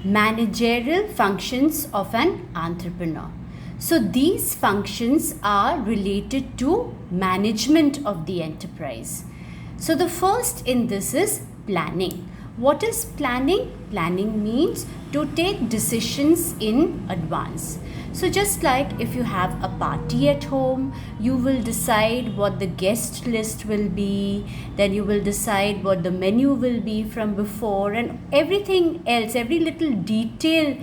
managerial functions of an entrepreneur. So these functions are related to management of the enterprise. So the first in this is planning. What is planning? Planning means to take decisions in advance. So just like if you have a party at home, you will decide what the guest list will be, then you will decide what the menu will be from before, and everything else, every little detail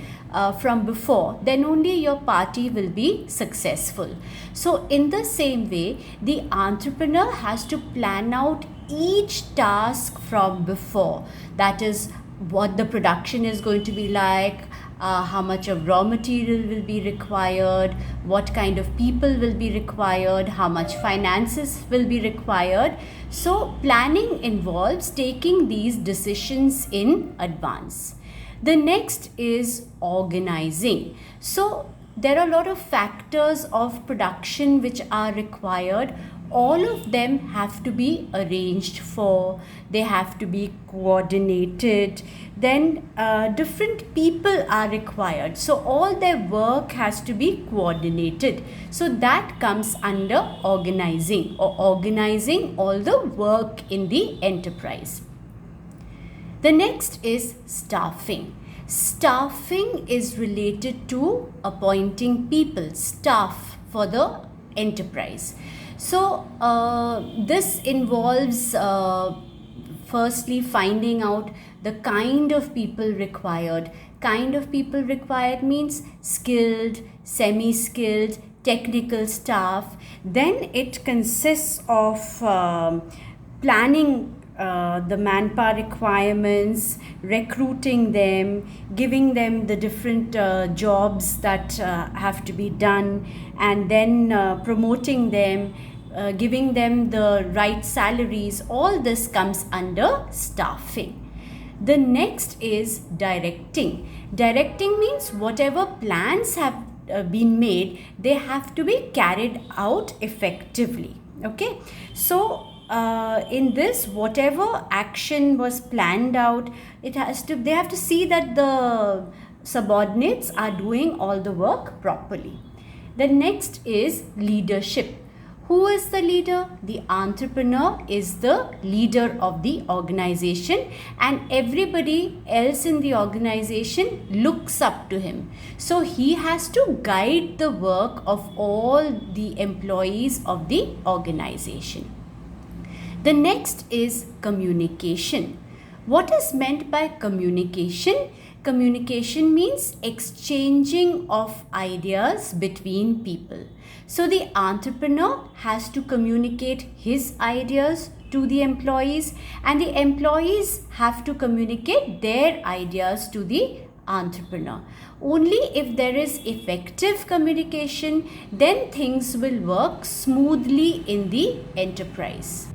from before, then only your party will be successful. So in the same way, the entrepreneur has to plan out each task from before. That is, what the production is going to be like, how much of raw material will be required, what kind of people will be required, how much finances will be required. So planning involves taking these decisions in advance. The next is organizing. So there are a lot of factors of production which are required. All of them have to be arranged for, they have to be coordinated, then different people are required, so all their work has to be coordinated. So that comes under organizing, or organizing all the work in the enterprise. The next is staffing. Staffing is related to appointing people, staff for the enterprise. So this involves firstly finding out the kind of people required. Kind of people required means skilled, semi-skilled, technical staff. Then it consists of planning the manpower requirements, recruiting them, giving them the different jobs that have to be done, and then promoting them, giving them the right salaries. All this comes under staffing. The next is directing. Directing means whatever plans have been made, they have to be carried out effectively. Okay, so in this, whatever action was planned out, they have to see that the subordinates are doing all the work properly. The next is leadership. Who is the leader? The entrepreneur is the leader of the organization, and everybody else in the organization looks up to him. So he has to guide the work of all the employees of the organization. The next is communication. What is meant by communication? Communication means exchanging of ideas between people. So the entrepreneur has to communicate his ideas to the employees, and the employees have to communicate their ideas to the entrepreneur. Only if there is effective communication, then things will work smoothly in the enterprise.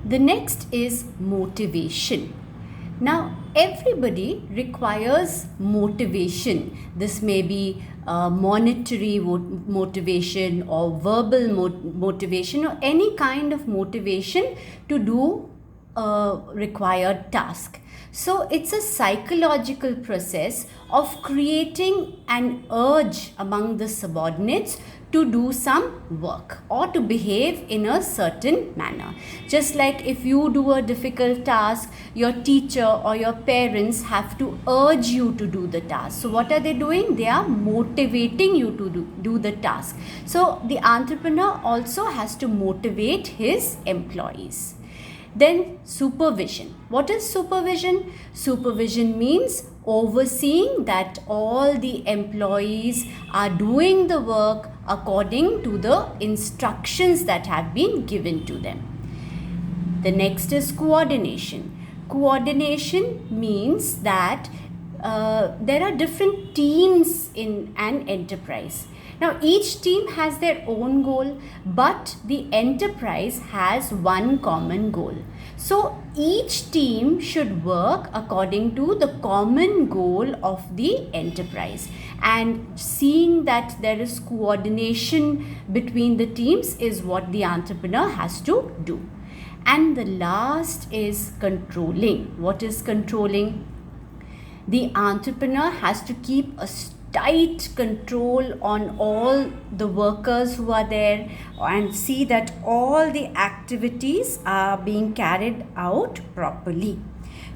The next is motivation. Now, everybody requires motivation. This may be monetary motivation or verbal motivation, or any kind of motivation to do a required task. So it's a psychological process of creating an urge among the subordinates to do some work or to behave in a certain manner. Just like if you do a difficult task, your teacher or your parents have to urge you to do the task. So what are they doing? They are motivating you to do the task. So the entrepreneur also has to motivate his employees. Then supervision. What is supervision? Supervision means overseeing that all the employees are doing the work according to the instructions that have been given to them. The next is coordination. Coordination means that there are different teams in an enterprise. Now, each team has their own goal, but the enterprise has one common goal. So, each team should work according to the common goal of the enterprise. And seeing that there is coordination between the teams is what the entrepreneur has to do. And the last is controlling. What is controlling? The entrepreneur has to keep a tight control on all the workers who are there and see that all the activities are being carried out properly.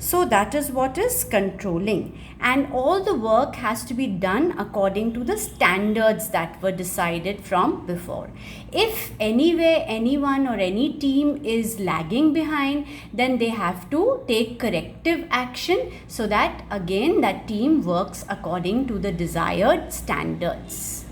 So that is what is controlling, and all the work has to be done according to the standards that were decided from before. If anywhere anyone or any team is lagging behind, then they have to take corrective action so that again that team works according to the desired standards.